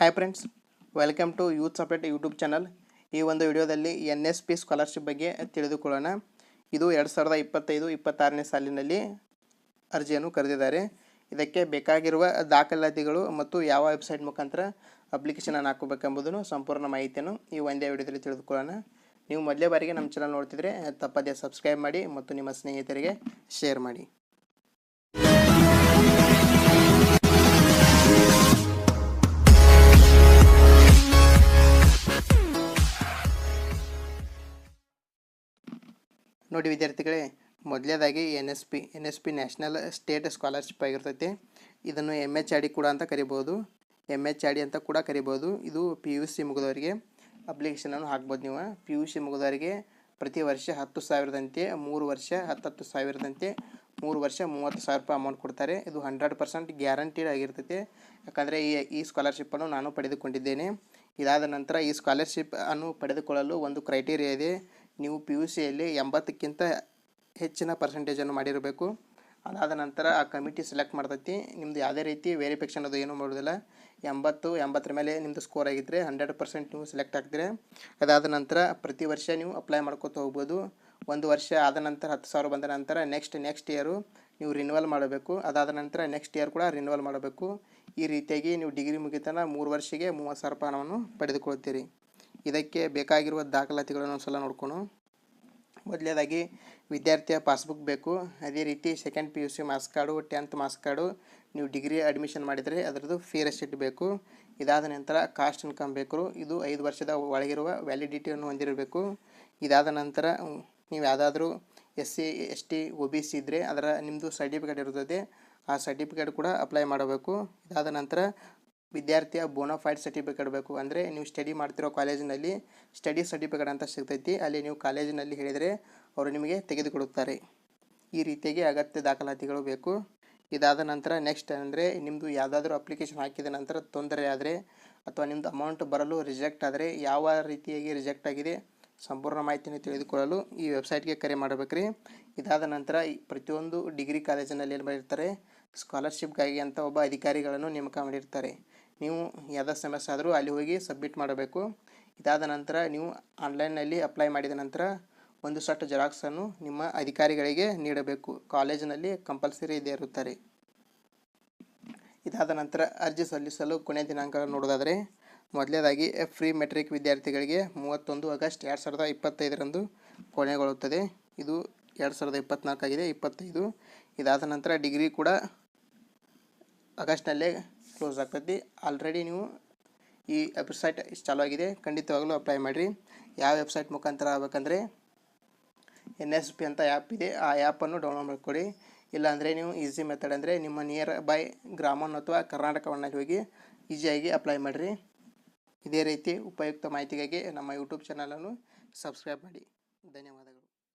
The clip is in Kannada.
Hi friends, welcome to youth separate YouTube channel. ಈ ಒಂದು ವಿಡಿಯೋದಲ್ಲಿ NSP ಸ್ಕಾಲರ್ಶಿಪ್ ಬಗ್ಗೆ ತಿಳಿದುಕೊಳ್ಳೋಣ. ಇದು 2025-26ನೇ ಸಾಲಿನಲ್ಲಿ ಅರ್ಜಿಯನ್ನು ಕರೆದಿದ್ದಾರೆ. ಇದಕ್ಕೆ ಬೇಕಾಗಿರುವ ದಾಖಲಾತಿಗಳು ಮತ್ತು ಯಾವ ವೆಬ್ಸೈಟ್ ಮುಖಾಂತರ ಅಪ್ಲಿಕೇಶನ್ ಹಾಕಬೇಕೆಂಬುದನ್ನು ಸಂಪೂರ್ಣ ಮಾಹಿತಿಯನ್ನು ಈ ಒಂದೇ ವಿಡಿಯೋದಲ್ಲಿ ತಿಳಿದುಕೊಳ್ಳೋಣ. ನೀವು ಮೊದಲೇ ಬಾರಿಗೆ ನಮ್ಮ ಚಾನಲ್ ನೋಡ್ತಿದ್ರೆ ತಪ್ಪದೇ ಸಬ್ಸ್ಕ್ರೈಬ್ ಮಾಡಿ ಮತ್ತು ನಿಮ್ಮ ಸ್ನೇಹಿತರಿಗೆ ಶೇರ್ ಮಾಡಿ. ನೋಡಿ ವಿದ್ಯಾರ್ಥಿಗಳೇ, ಮೊದಲನೇದಾಗಿ NSP ನ್ಯಾಷನಲ್ ಸ್ಟೇಟ್ ಸ್ಕಾಲರ್ಶಿಪ್ ಆಗಿರ್ತೈತೆ. ಇದನ್ನು MHRD ಕೂಡ ಅಂತ ಕರಿಬೋದು, MHRD ಅಂತ ಕೂಡ ಕರಿಬೋದು. ಇದು PUC ಮುಗಿದವರಿಗೆ ಅಪ್ಲಿಕೇಶನನ್ನು ಹಾಕ್ಬೋದು. ನೀವು PUC ಮುಗಿದವರಿಗೆ ಪ್ರತಿ ವರ್ಷ 10,000ದಂತೆ 3 ವರ್ಷ 10,000ದಂತೆ 3 ವರ್ಷ 30,000 ರೂಪಾಯಿ ಅಮೌಂಟ್ ಕೊಡ್ತಾರೆ. ಇದು 100% ಗ್ಯಾರಂಟೀಡ್ ಆಗಿರ್ತೈತೆ. ಯಾಕಂದರೆ ಈ ಸ್ಕಾಲರ್ಶಿಪ್ಪನ್ನು ನಾನು ಪಡೆದುಕೊಂಡಿದ್ದೇನೆ. ಇದಾದ ನಂತರ ಈ ಸ್ಕಾಲರ್ಶಿಪ್ ಅನ್ನು ಪಡೆದುಕೊಳ್ಳಲು ಒಂದು ಕ್ರೈಟೀರಿಯಾ ಇದೆ. ನೀವು PUCಯಲ್ಲಿ 80ಕ್ಕಿಂತ ಹೆಚ್ಚಿನ ಪರ್ಸೆಂಟೇಜನ್ನು ಮಾಡಿರಬೇಕು. ಅದಾದ ನಂತರ ಆ ಕಮಿಟಿ ಸೆಲೆಕ್ಟ್ ಮಾಡ್ತೈತಿ. ನಿಮ್ಮದು ಯಾವುದೇ ರೀತಿ ವೆರಿಫಿಕೇಷನ್ ಅದು ಏನೂ ಮಾಡೋದಿಲ್ಲ. 80 ಮೇಲೆ ನಿಮ್ಮದು ಸ್ಕೋರ್ ಆಗಿದ್ದರೆ 100% ನೀವು ಸೆಲೆಕ್ಟ್ ಆಗ್ತೀರಿ. ಅದಾದ ನಂತರ ಪ್ರತಿ ವರ್ಷ ನೀವು ಅಪ್ಲೈ ಮಾಡ್ಕೊತ ಹೋಗ್ಬೋದು. ಒಂದು ವರ್ಷ ಆದ ನಂತರ 10,000 ಬಂದ ನಂತರ ನೆಕ್ಸ್ಟ್ ಇಯರು ನೀವು ರಿನ್ಯೂವಲ್ ಮಾಡಬೇಕು. ಅದಾದ ನಂತರ ನೆಕ್ಸ್ಟ್ ಇಯರ್ ಕೂಡ ರಿನ್ಯೂವಲ್ ಮಾಡಬೇಕು. ಈ ರೀತಿಯಾಗಿ ನೀವು ಡಿಗ್ರಿ ಮುಗಿತನ 3 ವರ್ಷಕ್ಕೆ 30,000 ರೂಪಾಯಿ ಹಣವನ್ನು ಪಡೆದುಕೊಳ್ತೀರಿ. ಇದಕ್ಕೆ ಬೇಕಾಗಿರುವ ದಾಖಲಾತಿಗಳನ್ನು ಒಂದು ಸಲ ನೋಡ್ಕೊಂಡು, ಮೊದಲನೇದಾಗಿ ವಿದ್ಯಾರ್ಥಿಯ ಪಾಸ್ಬುಕ್ ಬೇಕು. ಅದೇ ರೀತಿ second PUC marks card, 10th marks card, ನೀವು ಡಿಗ್ರಿ ಅಡ್ಮಿಷನ್ ಮಾಡಿದರೆ ಅದರದ್ದು ಫೀ ರೆಸಿಟ್ ಬೇಕು. ಇದಾದ ನಂತರ ಕಾಸ್ಟ್ ಇನ್ಕಮ್ ಬೇಕು. ಇದು 5 ವರ್ಷದ ಒಳಗಿರುವ ವ್ಯಾಲಿಡಿಟಿಯನ್ನು ಹೊಂದಿರಬೇಕು. ಇದಾದ ನಂತರ ನೀವು ಯಾವುದಾದ್ರೂ SC ST OBC ಇದ್ದರೆ ಅದರ ನಿಮ್ಮದು ಸರ್ಟಿಫಿಕೇಟ್ ಇರುತ್ತದೆ. ಆ ಸರ್ಟಿಫಿಕೇಟ್ ಕೂಡ ಅಪ್ಲೈ ಮಾಡಬೇಕು. ಇದಾದ ನಂತರ ವಿದ್ಯಾರ್ಥಿಯ ಬೋನಾಫೈಡ್ ಸರ್ಟಿಫಿಕೇಟ್ ಬೇಕು. ಅಂದರೆ ನೀವು ಸ್ಟಡಿ ಮಾಡ್ತಿರೋ ಕಾಲೇಜಿನಲ್ಲಿ ಸ್ಟಡಿ ಸರ್ಟಿಫಿಕೇಟ್ ಅಂತ ಸಿಗ್ತೈತಿ. ಅಲ್ಲಿ ನೀವು ಕಾಲೇಜಿನಲ್ಲಿ ಹೇಳಿದರೆ ಅವರು ನಿಮಗೆ ತೆಗೆದುಕೊಡುತ್ತಾರೆ. ಈ ರೀತಿಯಾಗಿ ಅಗತ್ಯ ದಾಖಲಾತಿಗಳು ಬೇಕು. ಇದಾದ ನಂತರ ನೆಕ್ಸ್ಟ್ ಅಂದರೆ ನಿಮ್ಮದು ಯಾವುದಾದ್ರೂ ಅಪ್ಲಿಕೇಶನ್ ಹಾಕಿದ ನಂತರ ತೊಂದರೆ ಆದರೆ ಅಥವಾ ನಿಮ್ಮದು ಅಮೌಂಟ್ ಬರಲು ರಿಜೆಕ್ಟ್ ಆದರೆ ಯಾವ ರೀತಿಯಾಗಿ ರಿಜೆಕ್ಟ್ ಆಗಿದೆ ಸಂಪೂರ್ಣ ಮಾಹಿತಿಯನ್ನು ತಿಳಿದುಕೊಳ್ಳಲು ಈ ವೆಬ್ಸೈಟ್ಗೆ ಕರೆ ಮಾಡಬೇಕ್ರಿ. ಇದಾದ ನಂತರ ಪ್ರತಿಯೊಂದು ಡಿಗ್ರಿ ಕಾಲೇಜಿನಲ್ಲಿ ಏನು ಮಾಡಿರ್ತಾರೆ, ಸ್ಕಾಲರ್ಶಿಪ್ಗಾಗಿ ಅಂತ ಒಬ್ಬ ಅಧಿಕಾರಿಗಳನ್ನು ನೇಮಕ ಮಾಡಿರ್ತಾರೆ. ನೀವು ಯಾವುದೇ ಸಮಸ್ಯೆ ಆದರೂ ಅಲ್ಲಿ ಹೋಗಿ ಸಬ್ಮಿಟ್ ಮಾಡಬೇಕು. ಇದಾದ ನಂತರ ನೀವು ಆನ್ಲೈನ್ನಲ್ಲಿ ಅಪ್ಲೈ ಮಾಡಿದ ನಂತರ ಒಂದು ಸೆಟ್ ಜೆರಾಕ್ಸನ್ನು ನಿಮ್ಮ ಅಧಿಕಾರಿಗಳಿಗೆ ನೀಡಬೇಕು. ಕಾಲೇಜಿನಲ್ಲಿ ಕಂಪಲ್ಸರಿ ಇದೇ ಇರುತ್ತಾರೆ. ಇದಾದ ನಂತರ ಅರ್ಜಿ ಸಲ್ಲಿಸಲು ಕೊನೆಯ ದಿನಾಂಕ ನೋಡೋದಾದರೆ, ಮೊದಲನೇದಾಗಿ ಫ್ರೀ ಮೆಟ್ರಿಕ್ ವಿದ್ಯಾರ್ಥಿಗಳಿಗೆ 31 ಆಗಸ್ಟ್ 2025ರಂದು ಕೊನೆಗೊಳ್ಳುತ್ತದೆ. ಇದು 2024 ಆಗಿದೆ, 25. ಇದಾದ ನಂತರ ಡಿಗ್ರಿ ಕೂಡ ಆಗಸ್ಟ್ನಲ್ಲೇ ಕ್ಲೋಸ್ ಆಗ್ತೈತಿ. ಆಲ್ರೆಡಿ ನೀವು ಈ ವೆಬ್ಸೈಟ್ ಚಾಲೂ ಆಗಿದೆ, ಖಂಡಿತವಾಗಲೂ ಅಪ್ಲೈ ಮಾಡಿರಿ. ಯಾವ ವೆಬ್ಸೈಟ್ ಮುಖಾಂತರ ಆಗಬೇಕಂದ್ರೆ NSP ಅಂತ ಆ್ಯಪ್ ಇದೆ, ಆ ಆ್ಯಪನ್ನು ಡೌನ್ಲೋಡ್ ಮಾಡಿಕೊಡಿ. ಇಲ್ಲಾಂದರೆ ನೀವು ಈಸಿ ಮೆಥಡ್ ಅಂದರೆ ನಿಮ್ಮ ನಿಯರ್ ಬೈ ಗ್ರಾಮನ್ ಅಥವಾ ಕರ್ನಾಟಕವನ್ನಲ್ಲಿ ಹೋಗಿ ಈಸಿಯಾಗಿ ಅಪ್ಲೈ ಮಾಡಿರಿ. ಇದೇ ರೀತಿ ಉಪಯುಕ್ತ ಮಾಹಿತಿಗಾಗಿ ನಮ್ಮ ಯೂಟ್ಯೂಬ್ ಚಾನಲನ್ನು ಸಬ್ಸ್ಕ್ರೈಬ್ ಮಾಡಿ. ಧನ್ಯವಾದಗಳು.